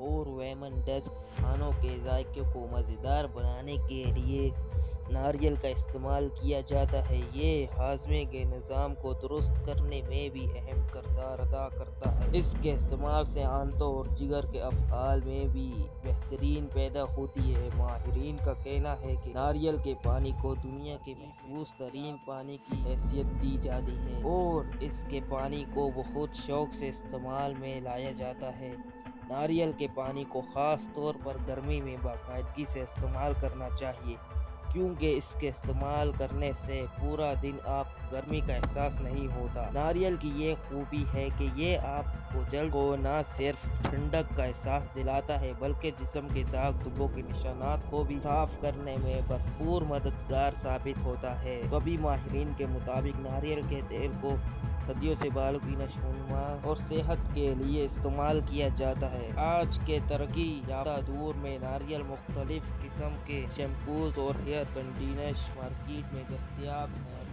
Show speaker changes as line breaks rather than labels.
اور women desk کھانوں کے ذائقے کو مزیدار بنانے کے لیے ناریل کا استعمال کیا جاتا ہے۔ یہ ہاضمے کے نظام کو درست کرنے میں بھی اہم کردار ادا کرتا ہے۔ اس کے استعمال سے آنتوں اور جگر کے افعال میں بھی بہتری پیدا ہوتی ہے۔ ماہرین کا کہنا ہے کہ ناریل کے پانی کو دنیا کے محفوظ ترین پانی کی حیثیت دی جاتی ہے اور اس کے پانی کو بہت شوق سے استعمال میں لایا جاتا ہے۔ ناریل کے پانی کو خاص طور پر گرمی میں باقاعدگی سے استعمال کرنا چاہیے، کیونکہ اس کے استعمال کرنے سے پورا دن آپ کو گرمی کا احساس نہیں ہوتا۔ ناریل کی یہ خوبی ہے کہ یہ آپ کو جلد کو نہ صرف ٹھنڈک کا احساس دلاتا ہے بلکہ جسم کے داغ دھبوں کے نشانات کو بھی صاف کرنے میں بھرپور مددگار ثابت ہوتا ہے۔ طبی ماہرین کے مطابق ناریل کے تیل کو صدیوں سے بالوں کی نشو و نما اور صحت کے لیے استعمال کیا جاتا ہے۔ آج کے ترقی یافتہ دور میں ناریل مختلف قسم کے شیمپوز اور ہیئر کنڈیشنرز مارکیٹ میں دستیاب ہیں۔